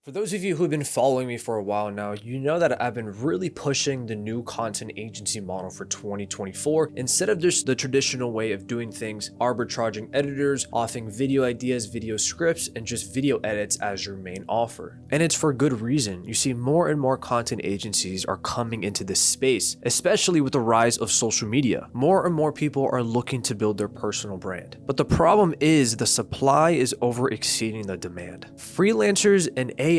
For those of you who've been following me for a while now, you know that I've been really pushing the new content agency model for 2024 instead of just the traditional way of doing things, arbitraging editors, offering video ideas, video scripts, and just video edits as your main offer. And it's for good reason. You see, more and more content agencies are coming into this space, especially with the rise of social media. More and more people are looking to build their personal brand. But the problem is the supply is over exceeding the demand. Freelancers and AI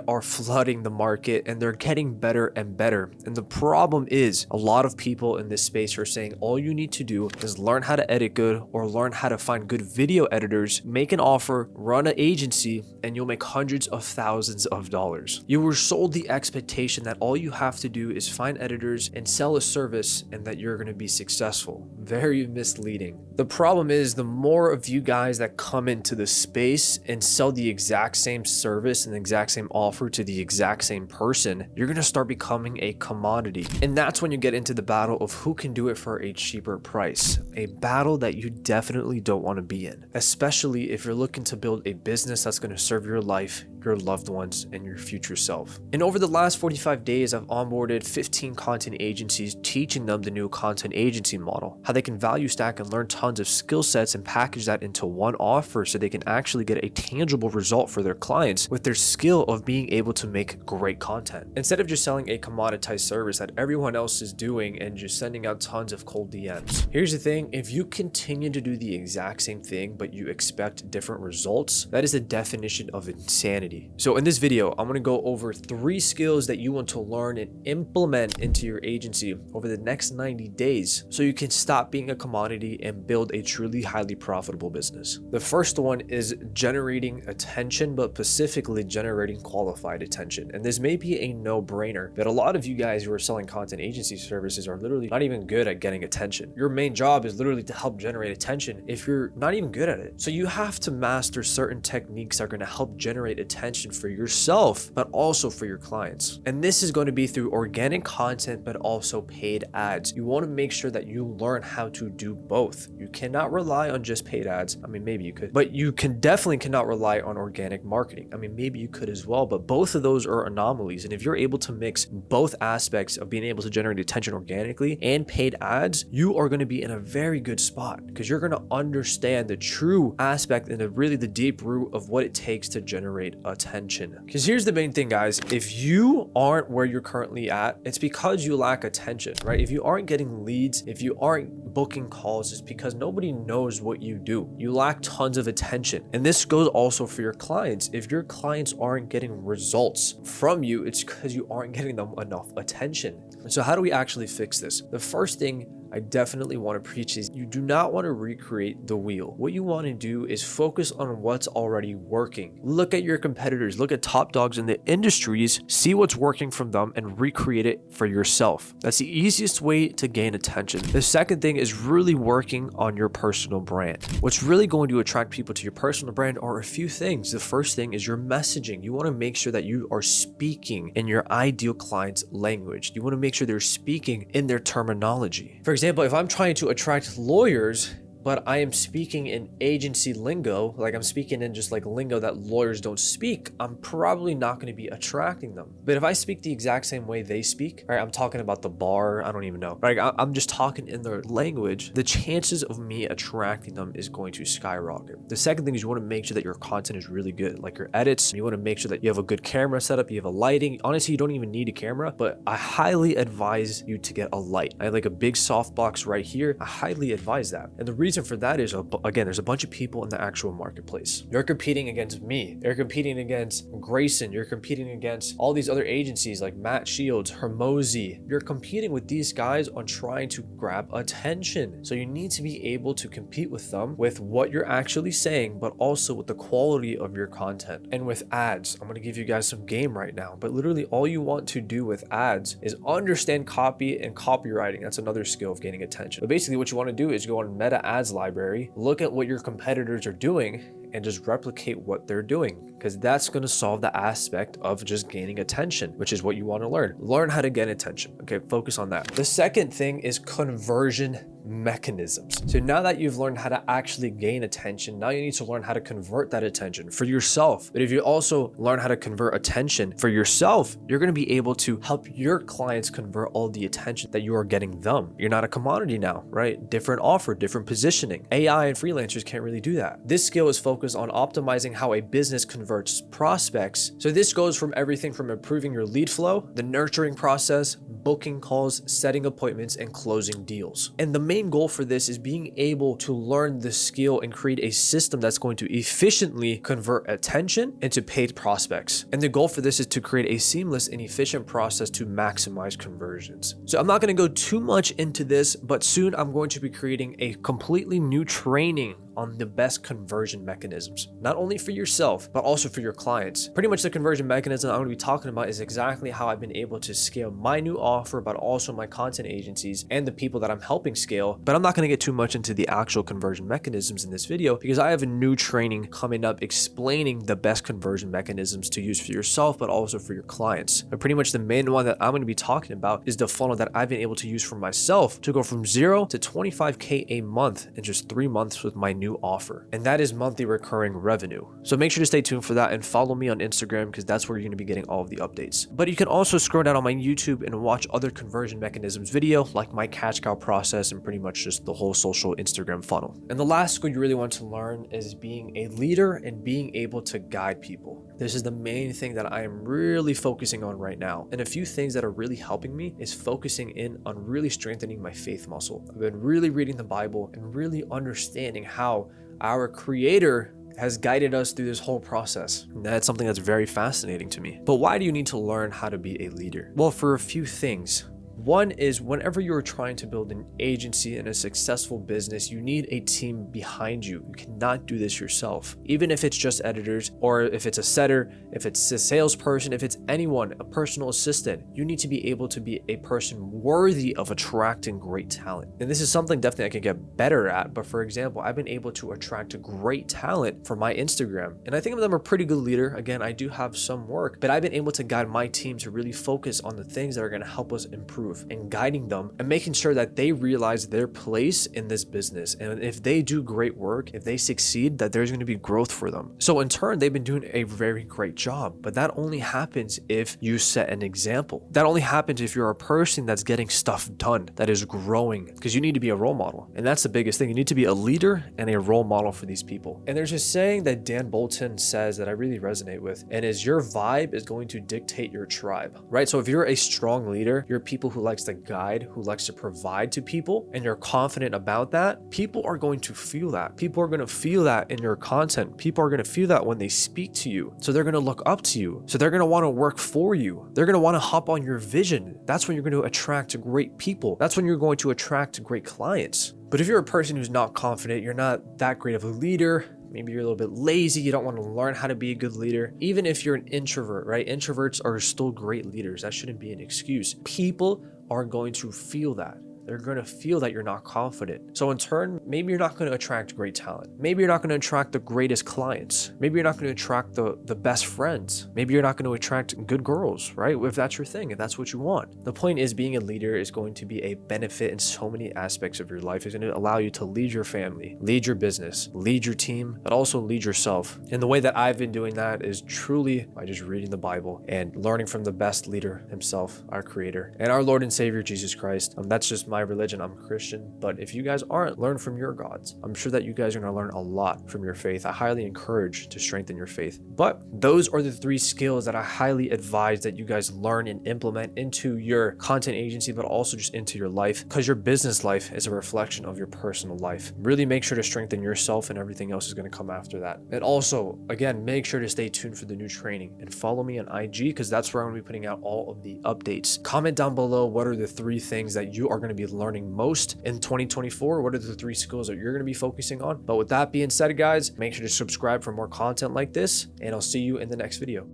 are flooding the market and they're getting better and better. And the problem is a lot of people in this space are saying all you need to do is learn how to edit good or learn how to find good video editors, make an offer, run an agency, and you'll make hundreds of thousands of dollars. You were sold the expectation that all you have to do is find editors and sell a service and that you're going to be successful. Very misleading. The problem is the more of you guys that come into the space and sell the exact same service and the exact same offer to the exact same person, you're going to start becoming a commodity. And that's when you get into the battle of who can do it for a cheaper price. A battle that you definitely don't want to be in, especially if you're looking to build a business that's going to serve your life, your loved ones, and your future self. And over the last 45 days, I've onboarded 15 content agencies, teaching them the new content agency model, how they can value stack and learn tons of skill sets and package that into one offer so they can actually get a tangible result for their clients with their skill of being able to make great content. Instead of just selling a commoditized service that everyone else is doing and just sending out tons of cold DMs. Here's the thing, if you continue to do the exact same thing, but you expect different results, that is the definition of insanity. So in this video, I'm going to go over 3 skills that you want to learn and implement into your agency over the next 90 days so you can stop being a commodity and build a truly highly profitable business. The first one is generating attention, but specifically generating qualified attention. And this may be a no-brainer, but a lot of you guys who are selling content agency services are literally not even good at getting attention. Your main job is literally to help generate attention if you're not even good at it. So you have to master certain techniques that are going to help generate attention for yourself, but also for your clients. And this is going to be through organic content, but also paid ads. You want to make sure that you learn how to do both. You cannot rely on just paid ads. I mean, maybe you could, but you definitely cannot rely on organic marketing. I mean, maybe you could as well, but both of those are anomalies. And if you're able to mix both aspects of being able to generate attention organically and paid ads, you are going to be in a very good spot because you're going to understand the true aspect and the deep root of what it takes to generate attention. Because here's the main thing, guys. If you aren't where you're currently at, it's because you lack attention, right? If you aren't getting leads, if you aren't booking calls, it's because nobody knows what you do. You lack tons of attention. And this goes also for your clients. If your clients aren't getting results from you, it's because you aren't getting them enough attention. And so how do we actually fix this? The first thing I definitely want to preach is you do not want to recreate the wheel. What you want to do is focus on what's already working. Look at your competitors, look at top dogs in the industries, see what's working from them and recreate it for yourself. That's the easiest way to gain attention. The second thing is really working on your personal brand. What's really going to attract people to your personal brand are a few things. The first thing is your messaging. You want to make sure that you are speaking in your ideal client's language. You want to make sure they're speaking in their terminology. For example, if I'm trying to attract lawyers, but I am speaking in agency lingo, like I'm speaking in just like lingo that lawyers don't speak, I'm probably not going to be attracting them. But if I speak the exact same way they speak, right? I'm talking about the bar, I don't even know, right? I'm just talking in their language, the chances of me attracting them is going to skyrocket. The second thing is you want to make sure that your content is really good, like your edits. You want to make sure that you have a good camera setup, you have a lighting. Honestly, you don't even need a camera, but I highly advise you to get a light. I have like a big softbox right here. I highly advise that. And the reason for that is, again, there's a bunch of people in the actual marketplace. You're competing against me. You're competing against Grayson. You're competing against all these other agencies like Matt Shields, Hermosi. You're competing with these guys on trying to grab attention. So you need to be able to compete with them with what you're actually saying, but also with the quality of your content. And with ads, I'm going to give you guys some game right now, but literally all you want to do with ads is understand copy and copywriting. That's another skill of gaining attention. But basically what you want to do is go on Meta Ads library, look at what your competitors are doing and just replicate what they're doing, because that's going to solve the aspect of just gaining attention, which is what you want to learn. Learn how to get attention. Okay, focus on that. The second thing is conversion mechanisms. So now that you've learned how to actually gain attention, now you need to learn how to convert that attention for yourself. But if you also learn how to convert attention for yourself, you're going to be able to help your clients convert all the attention that you are getting them. You're not a commodity now, right? Different offer, different positioning. AI and freelancers can't really do that. This skill is focused on optimizing how a business converts prospects. So this goes from everything from improving your lead flow, the nurturing process, booking calls, setting appointments, and closing deals. And the main goal for this is being able to learn the skill and create a system that's going to efficiently convert attention into paid prospects. And the goal for this is to create a seamless and efficient process to maximize conversions. So I'm not going to go too much into this, but soon I'm going to be creating a completely new training on the best conversion mechanisms, not only for yourself, but also for your clients. Pretty much the conversion mechanism I'm going to be talking about is exactly how I've been able to scale my new offer, but also my content agencies and the people that I'm helping scale. But I'm not going to get too much into the actual conversion mechanisms in this video because I have a new training coming up explaining the best conversion mechanisms to use for yourself, but also for your clients. But pretty much the main one that I'm going to be talking about is the funnel that I've been able to use for myself to go from 0 to 25K a month in just 3 months with my new offer, and that is monthly recurring revenue. So make sure to stay tuned for that and follow me on Instagram because that's where you're going to be getting all of the updates. But you can also scroll down on my YouTube and watch other conversion mechanisms video like my cash cow process and pretty much just the whole social Instagram funnel. And the last skill you really want to learn is being a leader and being able to guide people. This is the main thing that I am really focusing on right now. And a few things that are really helping me is focusing in on really strengthening my faith muscle. I've been really reading the Bible and really understanding how our Creator has guided us through this whole process. And that's something that's very fascinating to me. But why do you need to learn how to be a leader? Well, for a few things. One is whenever you're trying to build an agency and a successful business, you need a team behind you. You cannot do this yourself. Even if it's just editors, or if it's a setter, if it's a salesperson, if it's anyone, a personal assistant, you need to be able to be a person worthy of attracting great talent. And this is something definitely I can get better at. But for example, I've been able to attract great talent for my Instagram. And I think of them a pretty good leader. Again, I do have some work, but I've been able to guide my team to really focus on the things that are going to help us improve, and guiding them and making sure that they realize their place in this business. And if they do great work, if they succeed, that there's going to be growth for them. So in turn, they've been doing a very great job. But that only happens if you set an example. That only happens if you're a person that's getting stuff done, that is growing, because you need to be a role model. And that's the biggest thing. You need to be a leader and a role model for these people. And there's a saying that Dan Bolton says that I really resonate with, and is your vibe is going to dictate your tribe, right? So if you're a strong leader, you're people who likes to guide, who likes to provide to people, and you're confident about that, people are going to feel that. People are going to feel that in your content. People are going to feel that when they speak to you. So they're going to look up to you. So they're going to want to work for you. They're going to want to hop on your vision. That's when you're going to attract great people. That's when you're going to attract great clients. But if you're a person who's not confident, you're not that great of a leader, maybe you're a little bit lazy, you don't want to learn how to be a good leader. Even if you're an introvert, right? Introverts are still great leaders. That shouldn't be an excuse. People are going to feel that. They're going to feel that you're not confident. So in turn, maybe you're not going to attract great talent. Maybe you're not going to attract the greatest clients. Maybe you're not going to attract the best friends. Maybe you're not going to attract good girls, right? If that's your thing, if that's what you want. The point is, being a leader is going to be a benefit in so many aspects of your life. It's going to allow you to lead your family, lead your business, lead your team, but also lead yourself. And the way that I've been doing that is truly by just reading the Bible and learning from the best leader himself, our Creator, and our Lord and Savior, Jesus Christ. That's just my religion. I'm a Christian, but if you guys aren't, learn from your gods. I'm sure that you guys are going to learn a lot from your faith. I highly encourage to strengthen your faith. But those are the 3 skills that I highly advise that you guys learn and implement into your content agency, but also just into your life, because your business life is a reflection of your personal life. Really make sure to strengthen yourself, and everything else is going to come after that. And also, again, make sure to stay tuned for the new training and follow me on IG, because that's where I'm going to be putting out all of the updates. Comment down below, what are the 3 things that you are going to be learning most in 2024? What are the 3 skills that you're going to be focusing on? But with that being said, guys, make sure to subscribe for more content like this, and I'll see you in the next video.